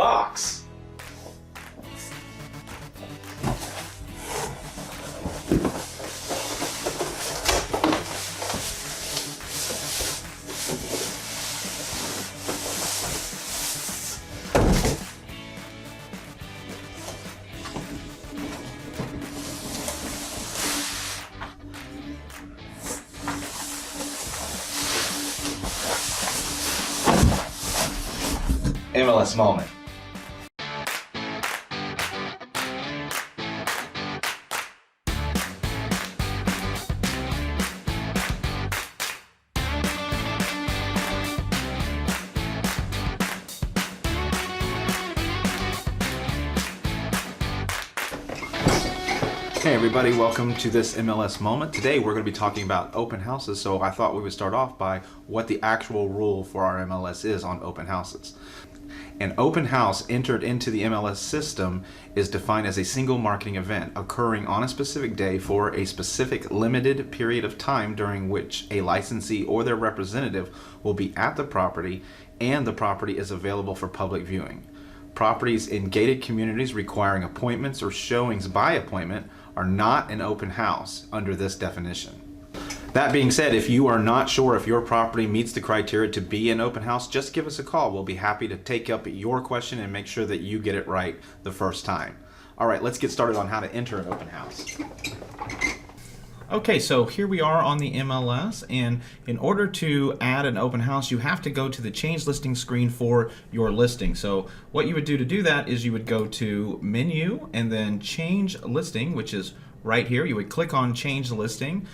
box. MLS moment. Hey everybody, welcome to this MLS moment. Today we're going to be talking about open houses, so I thought we would start off by what the actual rule for our MLS is on open houses. An open house entered into the MLS system is defined as a single marketing event occurring on a specific day for a specific limited period of time during which a licensee or their representative will be at the property and the property is available for public viewing. Properties in gated communities requiring appointments or showings by appointment are not an open house under this definition. That being said, if you are not sure if your property meets the criteria to be an open house, just give us a call. We'll be happy to take up your question and make sure that you get it right the first time. All right, let's get started on how to enter an open house. Okay, so here we are on the MLS, and in order to add an open house, you have to go to the change listing screen for your listing. So what you would do to do that is you would go to menu and then change listing, which is right here. You would click on change listing.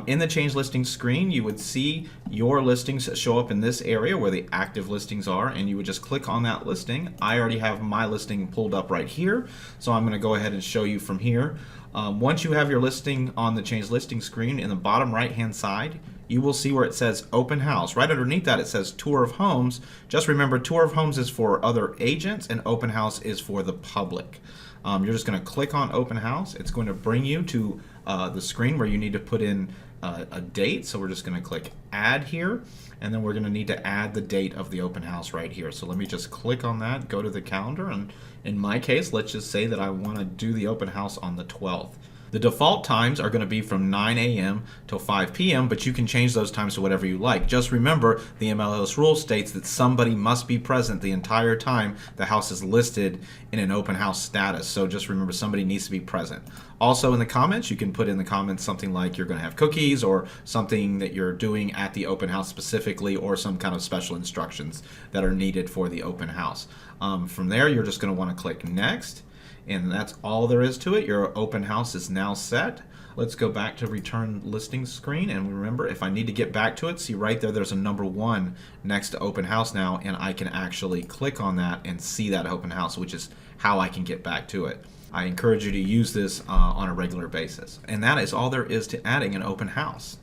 In the change listing screen, you would see your listings show up in this area where the active listings are, and you would just click on that listing. I already have my listing pulled up right here, so I'm going to go ahead and show you from here. Once you have your listing on the change listing screen, in the bottom right hand side, you will see where it says open house. Right underneath that it says tour of homes. Just remember, tour of homes is for other agents and open house is for the public. You're just going to click on open house. It's going to bring you to the screen where you need to put in a date. So we're just going to click add here, and then we're going to need to add the date of the open house right here. So let me just click on that, go to the calendar, and in my case, let's just say that I want to do the open house on the 12th. The default times are going to be from 9 a.m. till 5 p.m., but you can change those times to whatever you like. Just remember, the MLS rule states that somebody must be present the entire time the house is listed in an open house status. So just remember, somebody needs to be present. Also in the comments, you can put in the comments something like you're going to have cookies or something that you're doing at the open house specifically, or some kind of special instructions that are needed for the open house. From there, you're just going to want to click next. And that's all there is to it. Your open house is now set. Let's go back to return listing screen, and remember, if I need to get back to it, see right there, there's a number 1 next to open house now, and I can actually click on that and see that open house, which is how I can get back to it. I encourage you to use this on a regular basis. And that is all there is to adding an open house.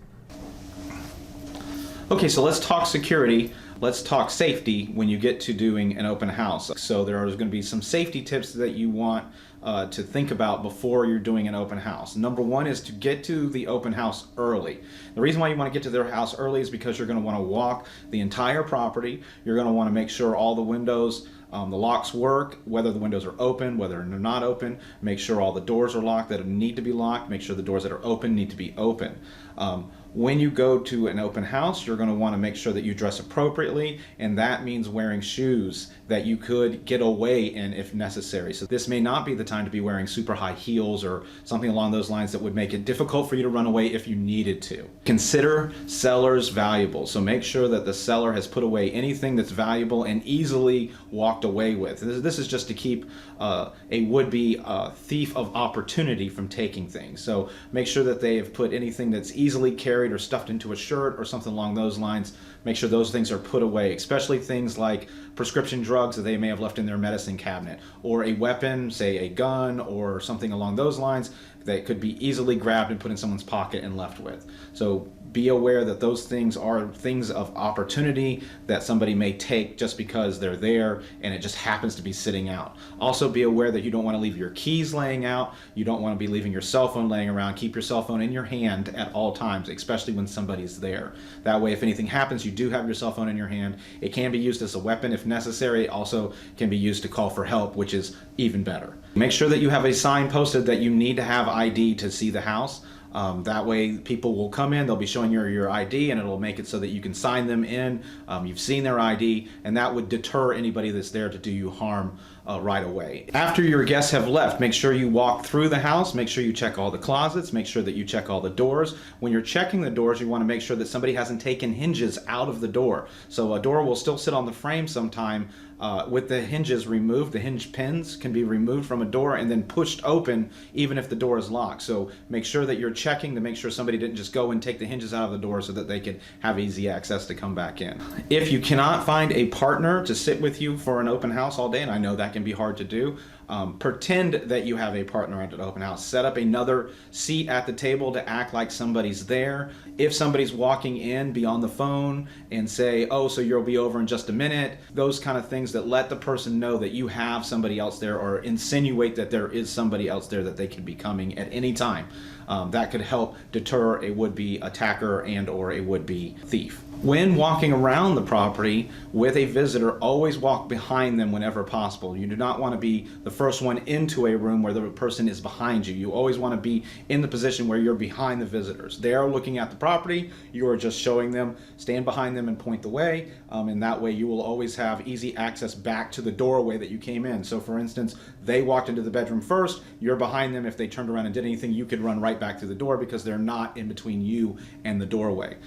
Okay, so let's talk security. Let's talk safety when you get to doing an open house. So there are going to be some safety tips that you want to think about before you're doing an open house. Number 1 is to get to the open house early. The reason why you want to get to their house early is because you're going to want to walk the entire property. You're going to want to make sure all the windows, the locks work, whether the windows are open, whether they're not open. Make sure all the doors are locked that need to be locked. Make sure the doors that are open need to be open. When you go to an open house, you're going to want to make sure that you dress appropriately, and that means wearing shoes that you could get away in if necessary. So this may not be the time to be wearing super high heels or something along those lines that would make it difficult for you to run away if you needed to. Consider sellers valuable. So make sure that the seller has put away anything that's valuable and easily walked away with. This is just to keep a would-be thief of opportunity from taking things. So make sure that they have put anything that's easily carried or stuffed into a shirt or something along those lines. Make sure those things are put away, especially things like prescription drugs that they may have left in their medicine cabinet, or a weapon, say a gun or something along those lines that could be easily grabbed and put in someone's pocket and left with. So be aware that those things are things of opportunity that somebody may take just because they're there and it just happens to be sitting out. Also be aware that you don't want to leave your keys laying out. You don't want to be leaving your cell phone laying around. Keep your cell phone in your hand at all times, especially when somebody's there. That way, if anything happens, you do have your cell phone in your hand. It can be used as a weapon if necessary. It also can be used to call for help, which is even better. Make sure that you have a sign posted that you need to have ID to see the house. That way people will come in, they'll be showing your ID, and it'll make it so that you can sign them in. You've seen their ID, and that would deter anybody that's there to do you harm right away. After your guests have left, make sure you walk through the house, make sure you check all the closets, make sure that you check all the doors. When you're checking the doors, you want to make sure that somebody hasn't taken hinges out of the door. So a door will still sit on the frame sometime with the hinges removed. The hinge pins can be removed from a door and then pushed open even if the door is locked. So make sure that you're checking to make sure somebody didn't just go and take the hinges out of the door so that they could have easy access to come back in. If you cannot find a partner to sit with you for an open house all day, and I know that can be hard to do, pretend that you have a partner at an open house. Set up another seat at the table to act like somebody's there. If somebody's walking in, be on the phone and say, oh, so you'll be over in just a minute. Those kind of things that let the person know that you have somebody else there, or insinuate that there is somebody else there that they could be coming at any time. That could help deter a would-be attacker and or a would-be thief. When walking around the property with a visitor, always walk behind them whenever possible. You do not want to be the first one into a room where the person is behind you. You always want to be in the position where you're behind the visitors. They are looking at the property, you are just showing them, stand behind them and point the way, and that way you will always have easy access back to the doorway that you came in. So for instance, they walked into the bedroom first, you're behind them. If they turned around and did anything, you could run right back through the door because they're not in between you and the doorway.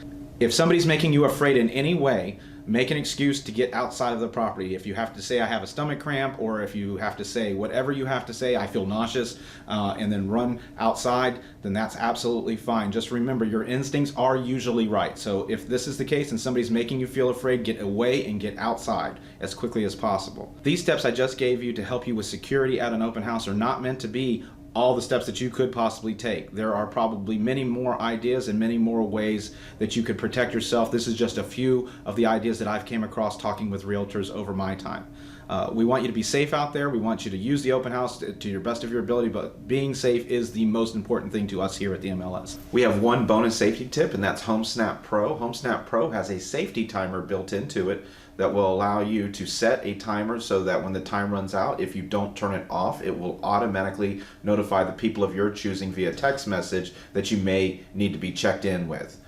If somebody's making you afraid in any way, make an excuse to get outside of the property. If you have to say, I have a stomach cramp, or if you have to say whatever you have to say, I feel nauseous, and then run outside, then that's absolutely fine. Just remember, your instincts are usually right. So if this is the case and somebody's making you feel afraid, get away and get outside as quickly as possible. These steps I just gave you to help you with security at an open house are not meant to be all the steps that you could possibly take. There are probably many more ideas and many more ways that you could protect yourself. This is just a few of the ideas that I've came across talking with realtors over my time. We want you to be safe out there. We want you to use the open house to your best of your ability, but being safe is the most important thing to us here at the MLS. We have one bonus safety tip, and that's HomeSnap Pro. HomeSnap Pro has a safety timer built into it that will allow you to set a timer so that when the time runs out, if you don't turn it off, it will automatically notify the people of your choosing via text message that you may need to be checked in with.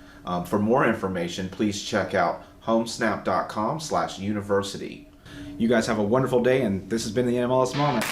For more information, please check out homesnap.com/university. You guys have a wonderful day, and this has been the MLS Moment.